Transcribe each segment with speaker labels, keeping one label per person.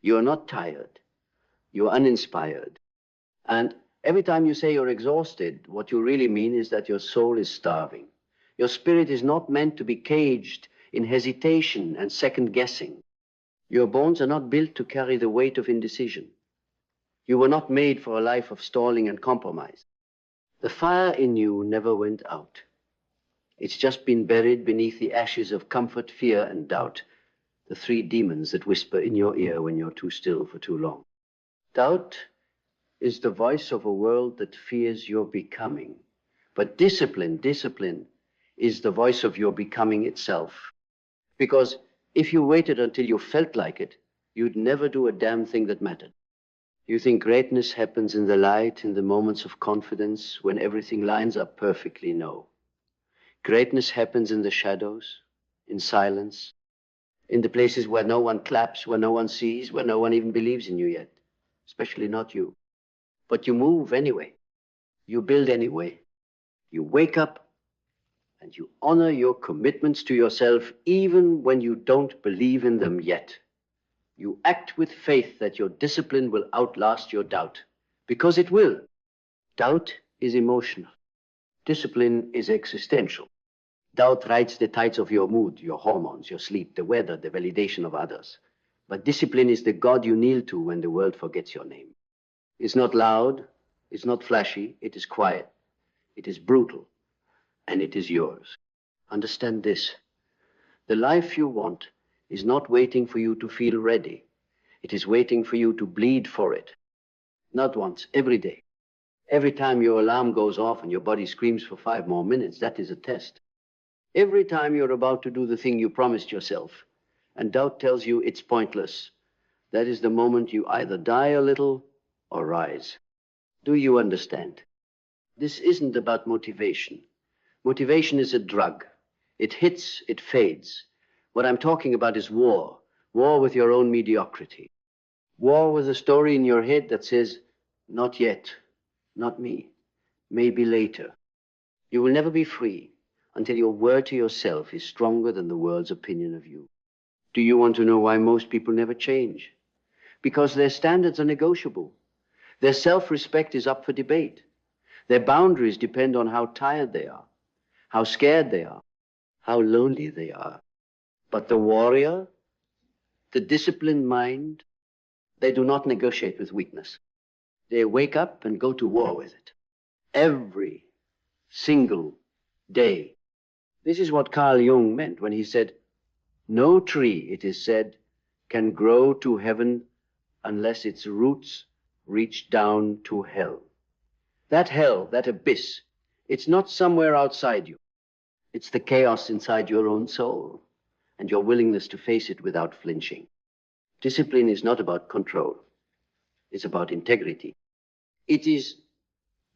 Speaker 1: You are not tired. You are uninspired. And every time you say you're exhausted, what you really mean is that your soul is starving. Your spirit is not meant to be caged in hesitation and second guessing. Your bones are not built to carry the weight of indecision. You were not made for a life of stalling and compromise. The fire in you never went out. It's just been buried beneath the ashes of comfort, fear, and doubt, the three demons that whisper in your ear when you're too still for too long. Doubt is the voice of a world that fears your becoming. But discipline is the voice of your becoming itself. Because if you waited until you felt like it, you'd never do a damn thing that mattered. You think greatness happens in the light, in the moments of confidence, when everything lines up perfectly? No. Greatness happens in the shadows, in silence, in the places where no one claps, where no one sees, where no one even believes in you yet, especially not you. But you move anyway. You build anyway. You wake up and you honor your commitments to yourself even when you don't believe in them yet. You act with faith that your discipline will outlast your doubt, because it will. Doubt is emotional. Discipline is existential. Doubt rides the tides of your mood, your hormones, your sleep, the weather, the validation of others. But discipline is the God you kneel to when the world forgets your name. It's not loud, it's not flashy, it is quiet, it is brutal, and it is yours. Understand this. The life you want is not waiting for you to feel ready. It is waiting for you to bleed for it. Not once, every day. Every time your alarm goes off and your body screams for 5 more minutes, that is a test. Every time you're about to do the thing you promised yourself, and doubt tells you it's pointless, that is the moment you either die a little or rise. Do you understand? This isn't about motivation. Motivation is a drug. It hits, it fades. What I'm talking about is war. War with your own mediocrity. War with a story in your head that says, not yet, not me, maybe later. You will never be free until your word to yourself is stronger than the world's opinion of you. Do you want to know why most people never change? Because their standards are negotiable. Their self-respect is up for debate. Their boundaries depend on how tired they are, how scared they are, how lonely they are. But the warrior, the disciplined mind, they do not negotiate with weakness. They wake up and go to war with it. Every single day. This is what Carl Jung meant when he said, no tree, it is said, can grow to heaven unless its roots reach down to hell. That hell, that abyss, it's not somewhere outside you. It's the chaos inside your own soul and your willingness to face it without flinching. Discipline is not about control. It's about integrity. It is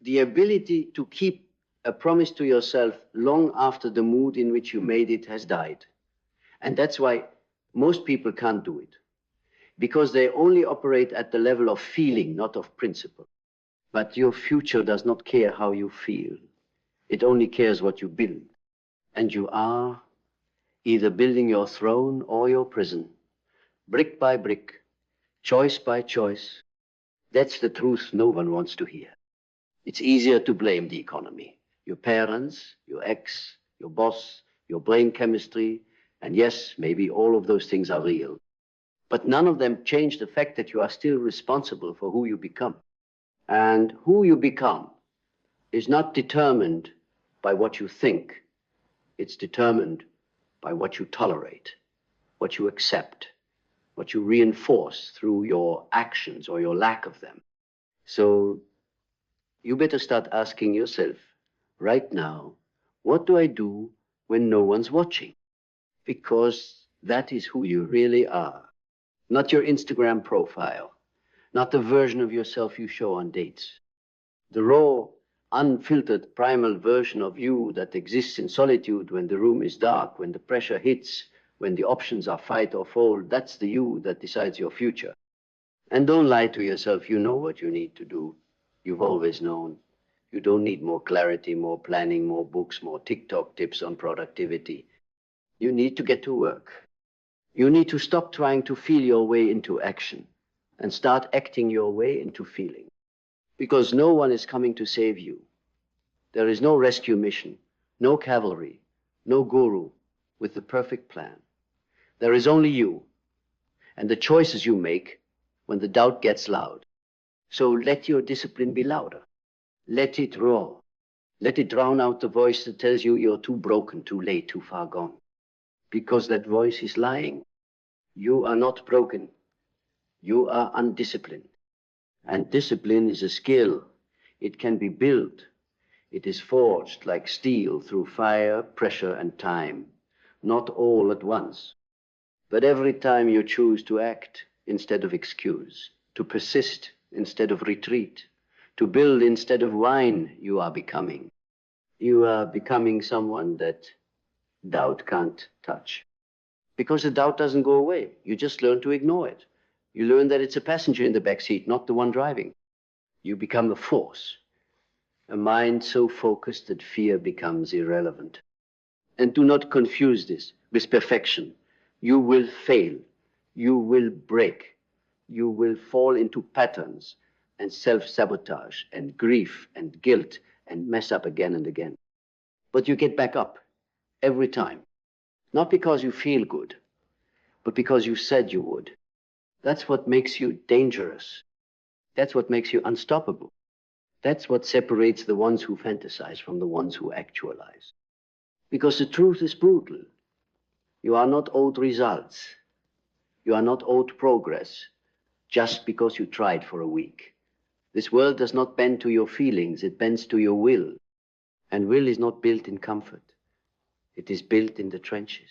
Speaker 1: the ability to keep a promise to yourself long after the mood in which you made it has died. And that's why most people can't do it, because they only operate at the level of feeling, not of principle. But your future does not care how you feel. It only cares what you build. And you are either building your throne or your prison, brick by brick, choice by choice. That's the truth no one wants to hear. It's easier to blame the economy, your parents, your ex, your boss, your brain chemistry, and yes, maybe all of those things are real. But none of them change the fact that you are still responsible for who you become. And who you become is not determined by what you think. It's determined by what you tolerate, what you accept, what you reinforce through your actions or your lack of them. So you better start asking yourself right now, what do I do when no one's watching? Because that is who you really are. Not your Instagram profile, not the version of yourself you show on dates. The raw, unfiltered, primal version of you that exists in solitude when the room is dark, when the pressure hits, when the options are fight or fold, that's the you that decides your future. And don't lie to yourself, you know what you need to do. You've always known. You don't need more clarity, more planning, more books, more TikTok tips on productivity. You need to get to work. You need to stop trying to feel your way into action. and start acting your way into feeling. Because no one is coming to save you. There is no rescue mission, no cavalry, no guru with the perfect plan. There is only you and the choices you make when the doubt gets loud. So let your discipline be louder. Let it roar. Let it drown out the voice that tells you you're too broken, too late, too far gone. Because that voice is lying. You are not broken. You are undisciplined. And discipline is a skill. It can be built. It is forged like steel through fire, pressure, and time. Not all at once. But every time you choose to act instead of excuse, to persist instead of retreat, to build instead of whine, you are becoming. You are becoming someone that doubt can't touch. Because the doubt doesn't go away. You just learn to ignore it. You learn that it's a passenger in the back seat, not the one driving. You become a force, a mind so focused that fear becomes irrelevant. And do not confuse this with perfection. You will fail. You will break. You will fall into patterns and self-sabotage and grief and guilt and mess up again and again. But you get back up every time. Not because you feel good, but because you said you would. That's what makes you dangerous. That's what makes you unstoppable. That's what separates the ones who fantasize from the ones who actualize. Because the truth is brutal. You are not owed results. You are not owed progress just because you tried for a week. This world does not bend to your feelings, it bends to your will. And will is not built in comfort. It is built in the trenches,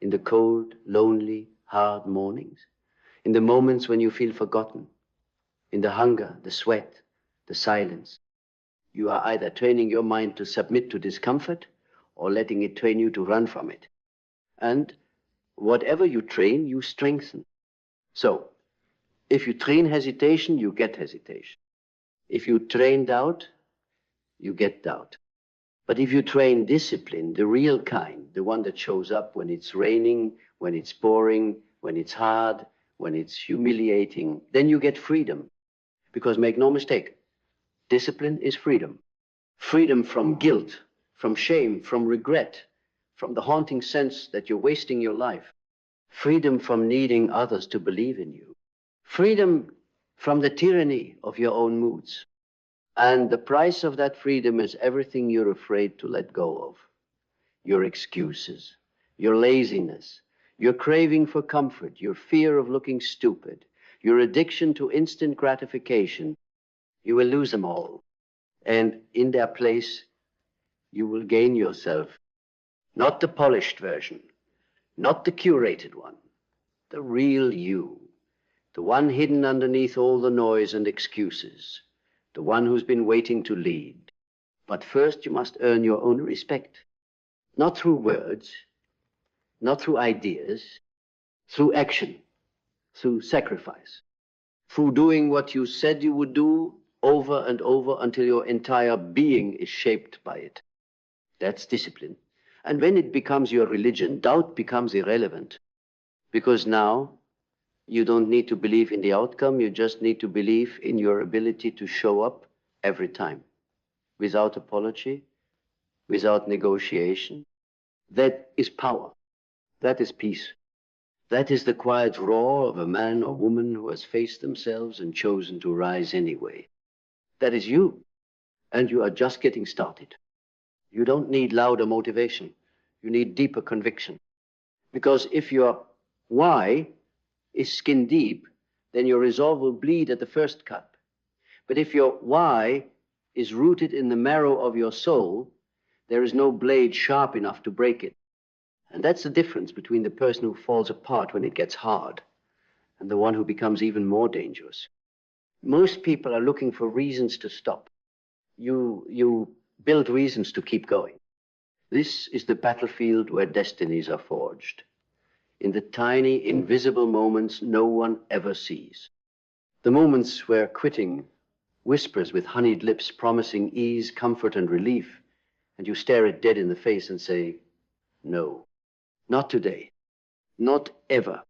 Speaker 1: in the cold, lonely, hard mornings, in the moments when you feel forgotten, in the hunger, the sweat, the silence. You are either training your mind to submit to discomfort or letting it train you to run from it. And whatever you train, you strengthen. So, if you train hesitation, you get hesitation. If you train doubt, you get doubt. But if you train discipline, the real kind, the one that shows up when it's raining, when it's pouring, when it's hard, when it's humiliating, then you get freedom. Because make no mistake, discipline is freedom. Freedom from guilt, from shame, from regret, from the haunting sense that you're wasting your life. Freedom from needing others to believe in you. Freedom from the tyranny of your own moods. And the price of that freedom is everything you're afraid to let go of. Your excuses, your laziness, your craving for comfort, your fear of looking stupid, your addiction to instant gratification. You will lose them all. And in their place, you will gain yourself. Not the polished version, not the curated one, the real you. The one hidden underneath all the noise and excuses. The one who's been waiting to lead. But first you must earn your own respect. Not through words, not through ideas, through action, through sacrifice. Through doing what you said you would do over and over until your entire being is shaped by it. That's discipline. And when it becomes your religion, doubt becomes irrelevant. Because now, you don't need to believe in the outcome, you just need to believe in your ability to show up every time, without apology, without negotiation. That is power. That is peace. That is the quiet roar of a man or woman who has faced themselves and chosen to rise anyway. That is you, and you are just getting started. You don't need louder motivation. You need deeper conviction. Because if your why is skin deep, then your resolve will bleed at the first cut. But if your why is rooted in the marrow of your soul, there is no blade sharp enough to break it. And that's the difference between the person who falls apart when it gets hard and the one who becomes even more dangerous. Most people are looking for reasons to stop. You build reasons to keep going. This is the battlefield where destinies are forged. In the tiny, invisible moments no one ever sees. The moments where quitting whispers with honeyed lips promising ease, comfort, and relief, and you stare it dead in the face and say, no, not today, not ever,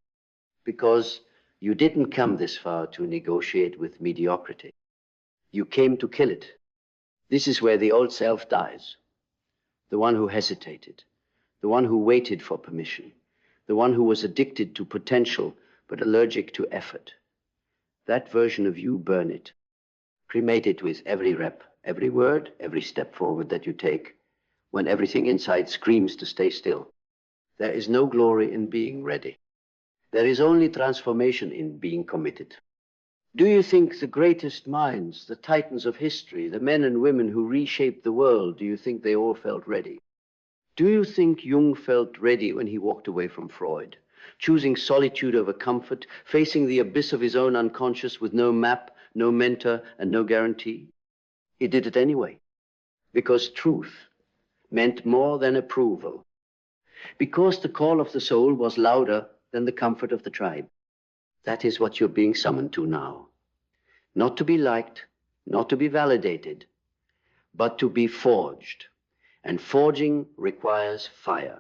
Speaker 1: because You didn't come this far to negotiate with mediocrity. You came to kill it. This is where the old self dies. The one who hesitated, the one who waited for permission, the one who was addicted to potential but allergic to effort. That version of you, burn it. Cremate it with every rep, every word, every step forward that you take, when everything inside screams to stay still. There is no glory in being ready. There is only transformation in being committed. Do you think the greatest minds, the titans of history, the men and women who reshaped the world, do you think they all felt ready? Do you think Jung felt ready when he walked away from Freud, choosing solitude over comfort, facing the abyss of his own unconscious with no map, no mentor, and no guarantee? He did it anyway, because truth meant more than approval, because the call of the soul was louder than the comfort of the tribe. That is what you're being summoned to now. Not to be liked, not to be validated, but to be forged. And forging requires fire.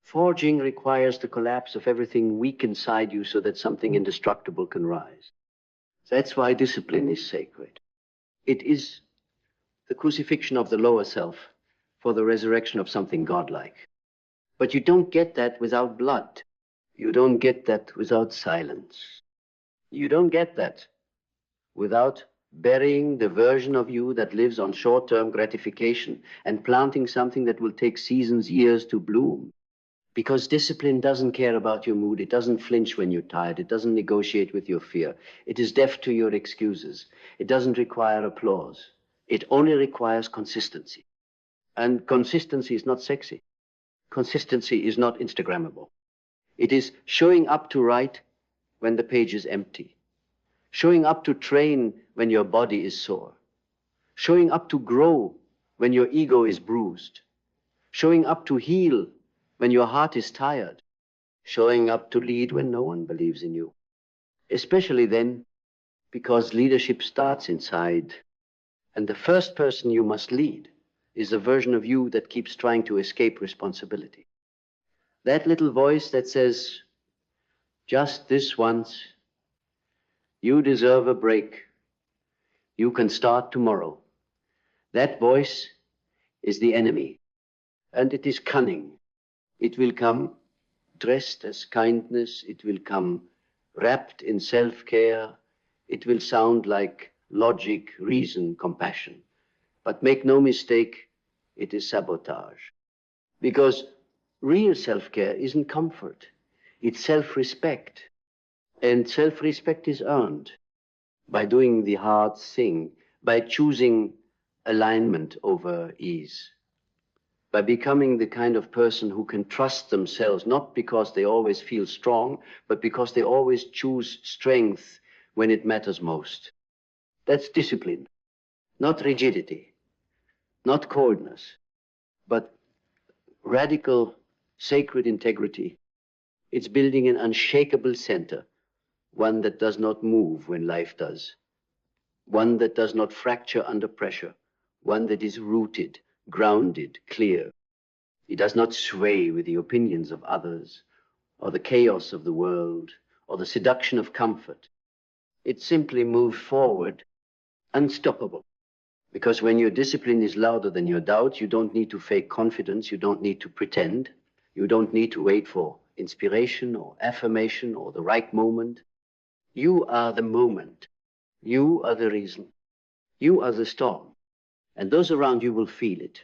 Speaker 1: Forging requires the collapse of everything weak inside you so that something indestructible can rise. That's why discipline is sacred. It is the crucifixion of the lower self for the resurrection of something godlike. But you don't get that without blood. You don't get that without silence. You don't get that without burying the version of you that lives on short-term gratification and planting something that will take seasons, years to bloom. Because discipline doesn't care about your mood. It doesn't flinch when you're tired. It doesn't negotiate with your fear. It is deaf to your excuses. It doesn't require applause. It only requires consistency. And consistency is not sexy. Consistency is not Instagrammable. It is showing up to write when the page is empty. Showing up to train when your body is sore. Showing up to grow when your ego is bruised. Showing up to heal when your heart is tired. Showing up to lead when no one believes in you. Especially then, because leadership starts inside. And the first person you must lead is the version of you that keeps trying to escape responsibility. That little voice that says, just this once, you deserve a break. You can start tomorrow. That voice is the enemy, and it is cunning. It will come dressed as kindness. It will come wrapped in self-care. It will sound like logic, reason, compassion. But make no mistake, it is sabotage. Because real self-care isn't comfort. It's self-respect. And self-respect is earned by doing the hard thing, by choosing alignment over ease, by becoming the kind of person who can trust themselves, not because they always feel strong, but because they always choose strength when it matters most. That's discipline, not rigidity, not coldness, but radical, sacred integrity. It's building an unshakable center, one that does not move when life does, one that does not fracture under pressure, one that is rooted, grounded, clear. It does not sway with the opinions of others, or the chaos of the world, or the seduction of comfort. It simply moves forward, unstoppable. Because when your discipline is louder than your doubt, you don't need to fake confidence, you don't need to pretend, you don't need to wait for inspiration or affirmation or the right moment. You are the moment. You are the reason. You are the storm. And those around you will feel it.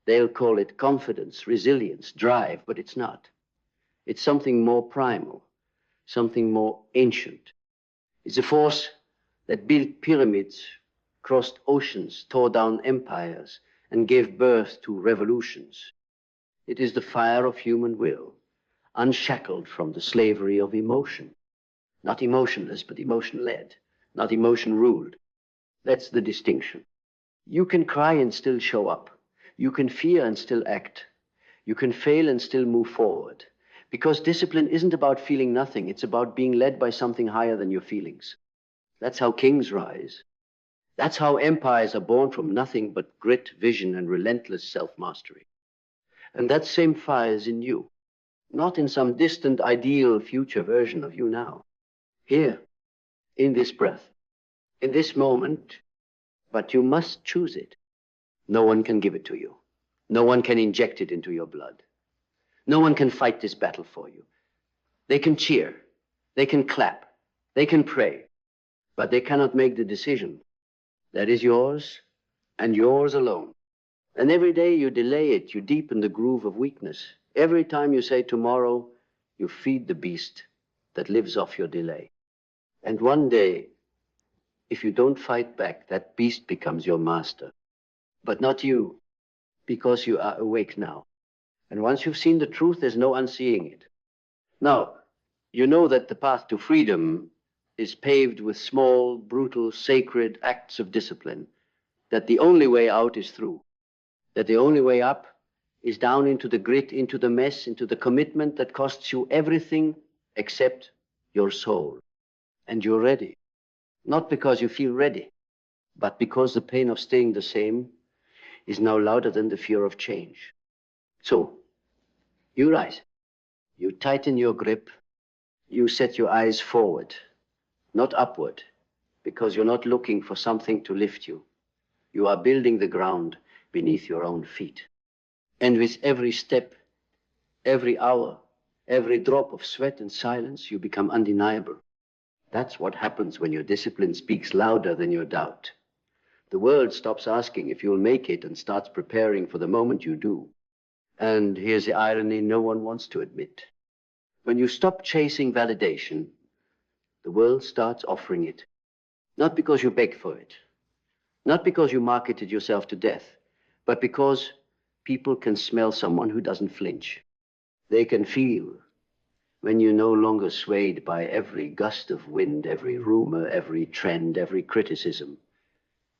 Speaker 1: They'll call it confidence, resilience, drive, but it's not. It's something more primal, something more ancient. It's a force that built pyramids, crossed oceans, tore down empires, and gave birth to revolutions. It is the fire of human will, unshackled from the slavery of emotion. Not emotionless, but emotion-led, not emotion-ruled. That's the distinction. You can cry and still show up. You can fear and still act. You can fail and still move forward. Because discipline isn't about feeling nothing. It's about being led by something higher than your feelings. That's how kings rise. That's how empires are born from nothing but grit, vision, and relentless self-mastery. And that same fire is in you, not in some distant, ideal future version of you now. here, in this breath, in this moment, but you must choose it. No one can give it to you. No one can inject it into your blood. No one can fight this battle for you. They can cheer, they can clap, they can pray, but they cannot make the decision. That is yours, and yours alone. And every day you delay it, you deepen the groove of weakness. Every time you say tomorrow, you feed the beast that lives off your delay. And one day, if you don't fight back, that beast becomes your master. But not you, because you are awake now. And once you've seen the truth, there's no unseeing it. Now, you know that the path to freedom is paved with small, brutal, sacred acts of discipline, that the only way out is through, that the only way up is down into the grit, into the mess, into the commitment that costs you everything except your soul. And you're ready, not because you feel ready, but because the pain of staying the same is now louder than the fear of change. So, you rise, you tighten your grip, you set your eyes forward, not upward, because you're not looking for something to lift you. You are building the ground beneath your own feet. And with every step, every hour, every drop of sweat and silence, you become undeniable. That's what happens when your discipline speaks louder than your doubt. The world stops asking if you'll make it and starts preparing for the moment you do. And here's the irony no one wants to admit. When you stop chasing validation, the world starts offering it. Not because you beg for it, not because you marketed yourself to death, but because people can smell someone who doesn't flinch. They can feel when you're no longer swayed by every gust of wind, every rumor, every trend, every criticism.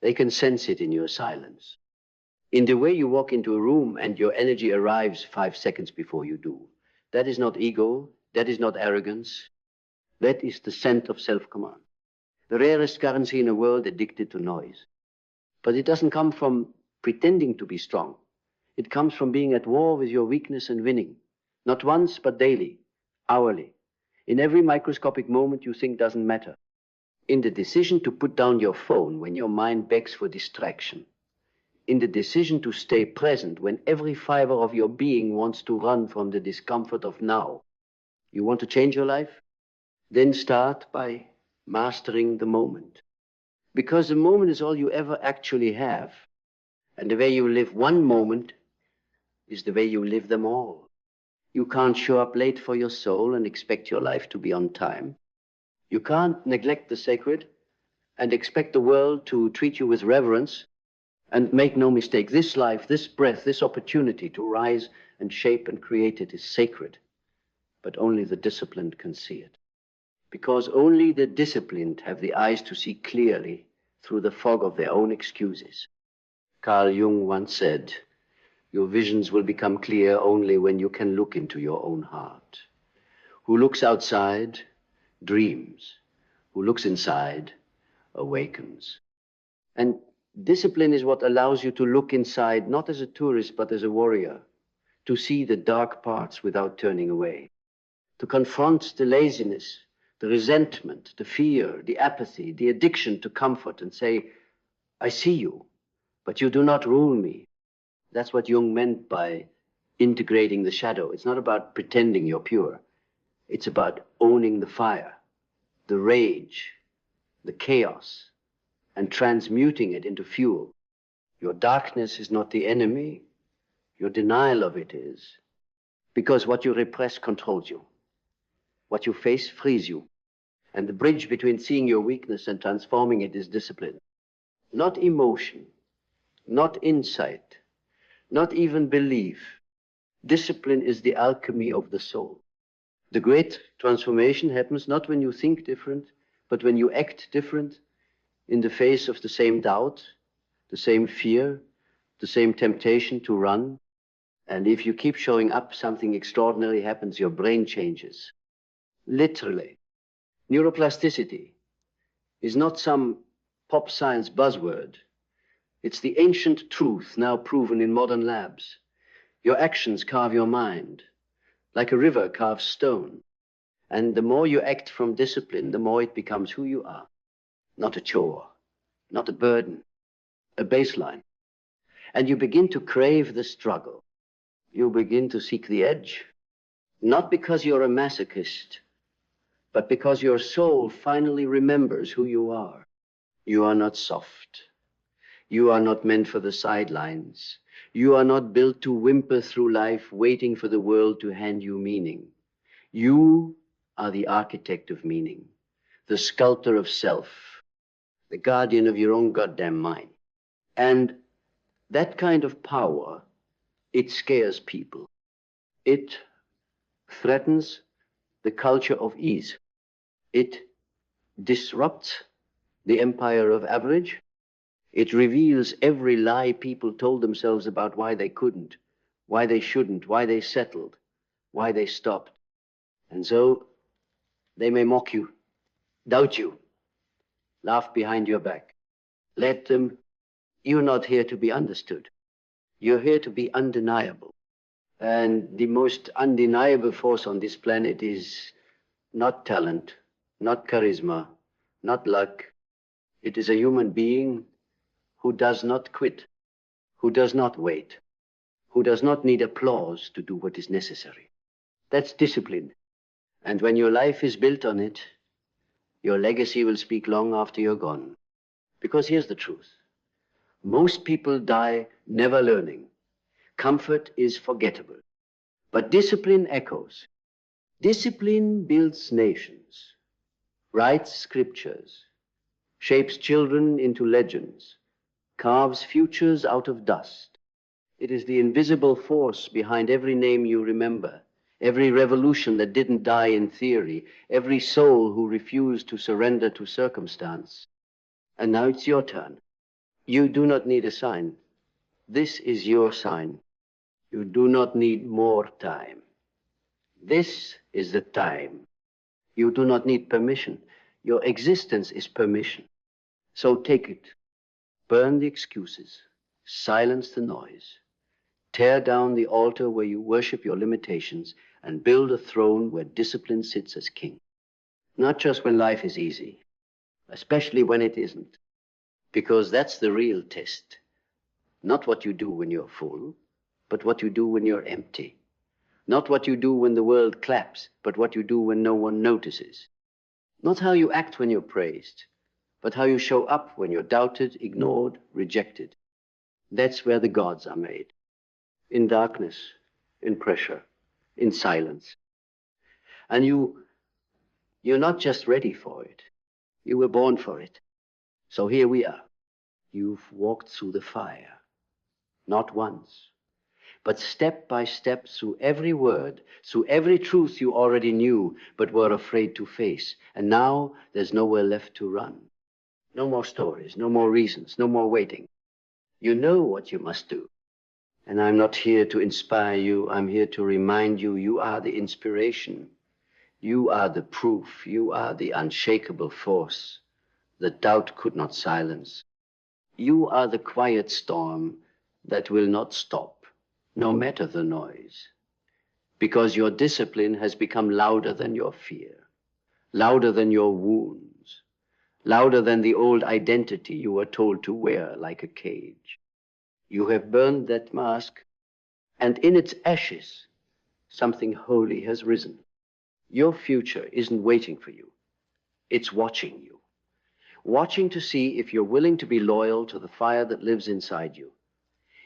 Speaker 1: They can sense it in your silence, in the way you walk into a room and your energy arrives 5 seconds before you do. That is not ego, that is not arrogance, that is the scent of self-command. The rarest currency in a world addicted to noise. But it doesn't come from pretending to be strong. It comes from being at war with your weakness and winning. Not once, but daily, hourly. In every microscopic moment you think doesn't matter. In the decision to put down your phone when your mind begs for distraction. In the decision to stay present when every fiber of your being wants to run from the discomfort of now. You want to change your life? Then start by mastering the moment. Because the moment is all you ever actually have. And the way you live one moment is the way you live them all. You can't show up late for your soul and expect your life to be on time. You can't neglect the sacred and expect the world to treat you with reverence. And make no mistake, this life, this breath, this opportunity to rise and shape and create it is sacred. But only the disciplined can see it. Because only the disciplined have the eyes to see clearly through the fog of their own excuses. Carl Jung once said, your visions will become clear only when you can look into your own heart. Who looks outside, dreams. Who looks inside, awakens. And discipline is what allows you to look inside, not as a tourist, but as a warrior, to see the dark parts without turning away, to confront the laziness, the resentment, the fear, the apathy, the addiction to comfort, and say, I see you, but you do not rule me. That's what Jung meant by integrating the shadow. It's not about pretending you're pure. It's about owning the fire, the rage, the chaos, and transmuting it into fuel. Your darkness is not the enemy. Your denial of it is. Because what you repress controls you. What you face frees you. And the bridge between seeing your weakness and transforming it is discipline. Not emotion, not insight, not even belief. Discipline is the alchemy of the soul. The great transformation happens not when you think different, but when you act different in the face of the same doubt, the same fear, the same temptation to run. And if you keep showing up, something extraordinary happens. Your brain changes. Literally. Neuroplasticity is not some pop science buzzword. It's the ancient truth now proven in modern labs. Your actions carve your mind, like a river carves stone. And the more you act from discipline, the more it becomes who you are. Not a chore, not a burden, a baseline. And you begin to crave the struggle. You begin to seek the edge, not because you're a masochist, but because your soul finally remembers who you are. You are not soft. You are not meant for the sidelines. You are not built to whimper through life, waiting for the world to hand you meaning. You are the architect of meaning, the sculptor of self, the guardian of your own goddamn mind. And that kind of power, it scares people. It threatens the culture of ease. It disrupts the empire of average. It reveals every lie people told themselves about why they couldn't, why they shouldn't, why they settled, why they stopped. And so they may mock you, doubt you, laugh behind your back. Let them. You're not here to be understood. You're here to be undeniable. And the most undeniable force on this planet is not talent, not charisma, not luck. It is a human being who does not quit, who does not wait, who does not need applause to do what is necessary. That's discipline. And when your life is built on it, your legacy will speak long after you're gone. Because here's the truth. Most people die never learning. Comfort is forgettable. But discipline echoes. Discipline builds nations, writes scriptures, shapes children into legends, carves futures out of dust. It is the invisible force behind every name you remember, every revolution that didn't die in theory, every soul who refused to surrender to circumstance. And now it's your turn. You do not need a sign. This is your sign. You do not need more time. This is the time. You do not need permission. Your existence is permission. So take it. Burn the excuses. Silence the noise. Tear down the altar where you worship your limitations and build a throne where discipline sits as king. Not just when life is easy, especially when it isn't. Because that's the real test. Not what you do when you're full, but what you do when you're empty. Not what you do when the world claps, but what you do when no one notices. Not how you act when you're praised, but how you show up when you're doubted, ignored, rejected. That's where the gods are made. In darkness, in pressure, in silence. And you're not just ready for it. You were born for it. So here we are. You've walked through the fire. Not once, but step by step through every word, through every truth you already knew, but were afraid to face. And now there's nowhere left to run. No more stories, no more reasons, no more waiting. You know what you must do. And I'm not here to inspire you. I'm here to remind you, you are the inspiration. You are the proof. You are the unshakable force that doubt could not silence. You are the quiet storm that will not stop, no matter the noise. Because your discipline has become louder than your fear, louder than your wounds, louder than the old identity you were told to wear like a cage. You have burned that mask, and in its ashes, something holy has risen. Your future isn't waiting for you. It's watching you. Watching to see if you're willing to be loyal to the fire that lives inside you.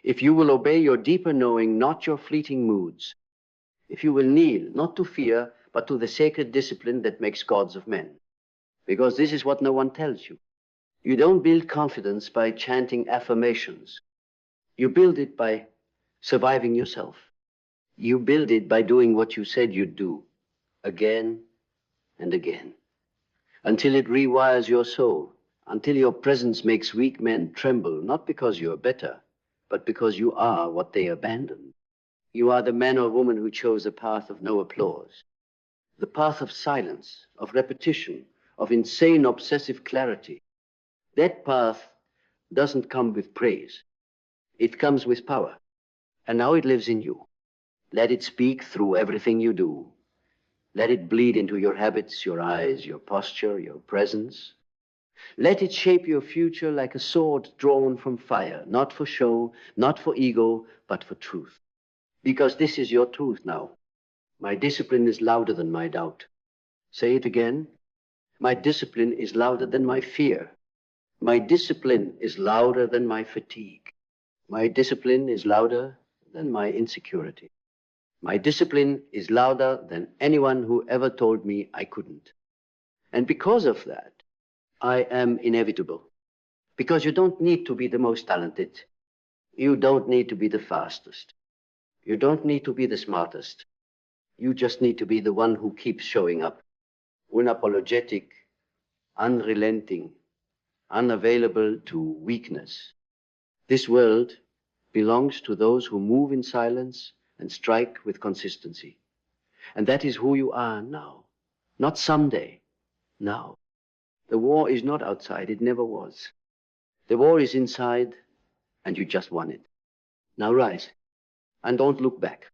Speaker 1: If you will obey your deeper knowing, not your fleeting moods. If you will kneel, not to fear, but to the sacred discipline that makes gods of men. Because this is what no one tells you. You don't build confidence by chanting affirmations. You build it by surviving yourself. You build it by doing what you said you'd do, again and again, until it rewires your soul, until your presence makes weak men tremble, not because you're better, but because you are what they abandoned. You are the man or woman who chose a path of no applause, the path of silence, of repetition, of insane obsessive clarity. That path doesn't come with praise. It comes with power. And now it lives in you. Let it speak through everything you do. Let it bleed into your habits, your eyes, your posture, your presence. Let it shape your future like a sword drawn from fire, not for show, not for ego, but for truth. Because this is your truth now. My discipline is louder than my doubt. Say it again. My discipline is louder than my fear. My discipline is louder than my fatigue. My discipline is louder than my insecurity. My discipline is louder than anyone who ever told me I couldn't. And because of that, I am inevitable. Because you don't need to be the most talented. You don't need to be the fastest. You don't need to be the smartest. You just need to be the one who keeps showing up. Unapologetic, unrelenting, unavailable to weakness. This world belongs to those who move in silence and strike with consistency. And that is who you are now. Not someday, now. The war is not outside, it never was. The war is inside, and you just won it. Now rise, and don't look back.